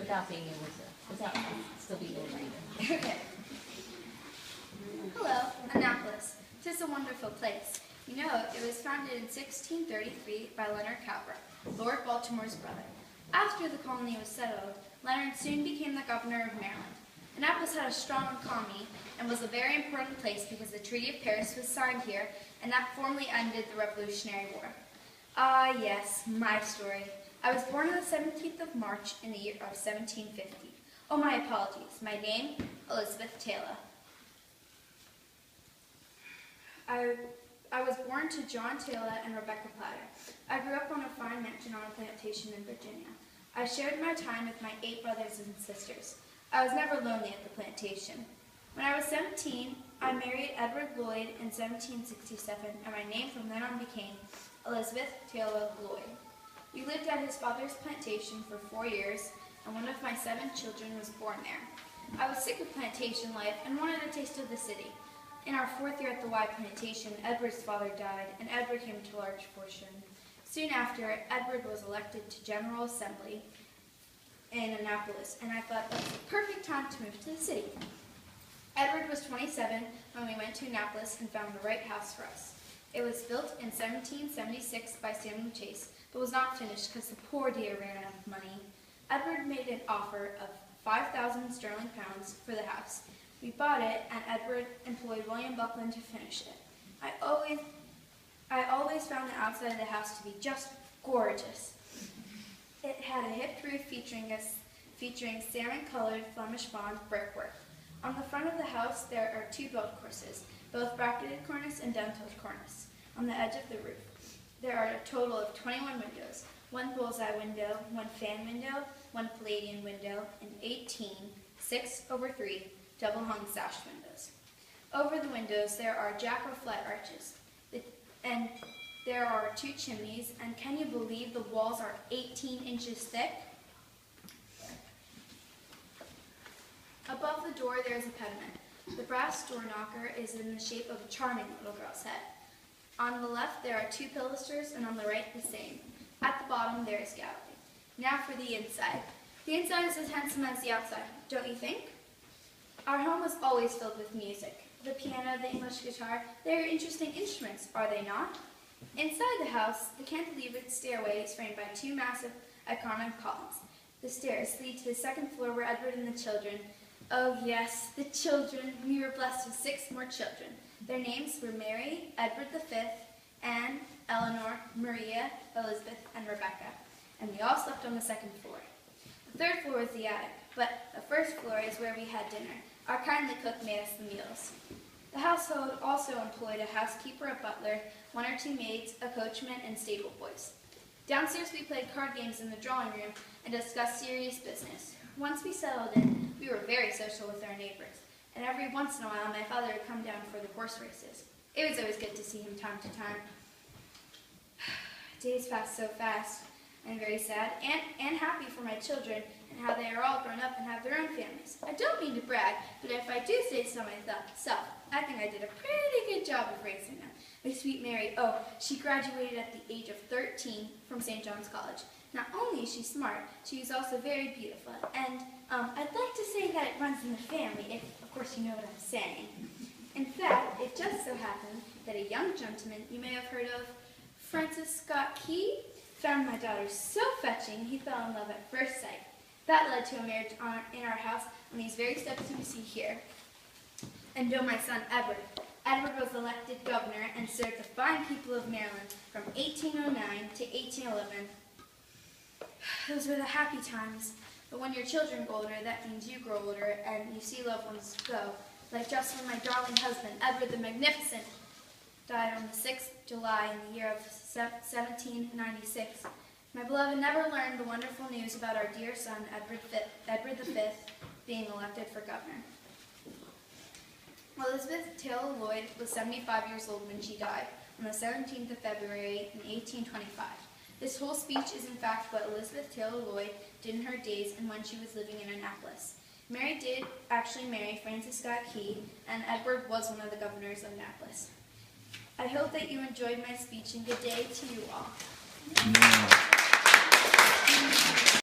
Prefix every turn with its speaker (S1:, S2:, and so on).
S1: without being able to, without still being able to read it.
S2: Okay. Hello, Annapolis. 'Tis a wonderful place. You know, it was founded in 1633 by Leonard Calvert, Lord Baltimore's brother. After the colony was settled, Leonard soon became the governor of Maryland. Annapolis had a strong economy and was a very important place because the Treaty of Paris was signed here, and that formally ended the Revolutionary War. Ah, yes, my story. I was born on the 17th of March in the year of 1750. Oh, my apologies. My name, Elizabeth Tayloe. I was born to John Tayloe and Rebecca Platter. I grew up on a fine mansion on a plantation in Virginia. I shared my time with my 8 brothers and sisters. I was never lonely at the plantation. When I was 17, I married Edward Lloyd in 1767, and my name from then on became Elizabeth Tayloe Lloyd. We lived at his father's plantation for 4 years, and one of my 7 children was born there. I was sick of plantation life and wanted a taste of the city. In our 4th year at the Y plantation, Edward's father died, and Edward came to a large fortune. Soon after, Edward was elected to General Assembly in Annapolis, and I thought that was the perfect time to move to the city. Edward was 27 when we went to Annapolis and found the right house for us. It was built in 1776 by Samuel Chase, but was not finished because the poor dear ran out of money. Edward made an offer of 5,000 sterling pounds for the house. We bought it, and Edward employed William Buckland to finish it. I always found the outside of the house to be just gorgeous. It had a hipped roof featuring salmon-colored Flemish bond brickwork. On the front of the house, there are 2 built courses, both bracketed cornice and dentiled cornice. On the edge of the roof, there are a total of 21 windows, 1 bullseye window, 1 fan window, 1 Palladian window, and 18 6/3 double-hung sash windows. Over the windows, there are jack or flat arches, and there are 2 chimneys, and can you believe the walls are 18 inches thick? Above the door, there is a pediment. The brass door knocker is in the shape of a charming little girl's head. On the left, there are 2 pilasters, and on the right, the same. At the bottom, there is gallery. Now for the inside. The inside is as handsome as the outside, don't you think? Our home was always filled with music. The piano, the English guitar, they are interesting instruments, are they not? Inside the house, the cantilevered stairway is framed by 2 massive iconic columns. The stairs lead to the 2nd floor where Edward and the children, oh yes, the children, we were blessed with 6 more children. Their names were Mary, Edward V, Anne, Eleanor, Maria, Elizabeth, and Rebecca, and we all slept on the 2nd floor. The 3rd floor is the attic, but the 1st floor is where we had dinner. Our kindly cook made us the meals. The household also employed a housekeeper, a butler, 1 or 2 maids, a coachman, and stable boys. Downstairs we played card games in the drawing room and discussed serious business. Once we settled in, we were very social with our neighbors, and every once in a while my father would come down for the horse races. It was always good to see him time to time. Days passed so fast. I'm very sad and happy for my children and how they are all grown up and have their own families. I don't mean to brag, but if I do say so myself, I think I did a pretty good job of raising them. My sweet Mary, oh, she graduated at the age of 13 from St. John's College. Not only is she smart, she is also very beautiful. And I'd like to say that it runs in the family, if of course you know what I'm saying. In fact, it just so happened that a young gentleman you may have heard of, Francis Scott Key, found my daughter so fetching he fell in love at first sight. That led to a marriage in our house on these very steps you see here. And my son Edward. Edward was elected governor and served the fine people of Maryland from 1809 to 1811. Those were the happy times. But when your children grow older, that means you grow older and you see loved ones go. Like just when my darling husband, Edward the Magnificent, died on the 6th of July in the year of 1796. My beloved never learned the wonderful news about our dear son, Edward V, being elected for governor. Elizabeth Tayloe Lloyd was 75 years old when she died, on the 17th of February in 1825. This whole speech is in fact what Elizabeth Tayloe Lloyd did in her days and when she was living in Annapolis. Mary did actually marry Francis Scott Key, and Edward was one of the governors of Annapolis. I hope that you enjoyed my speech, and good day to you all.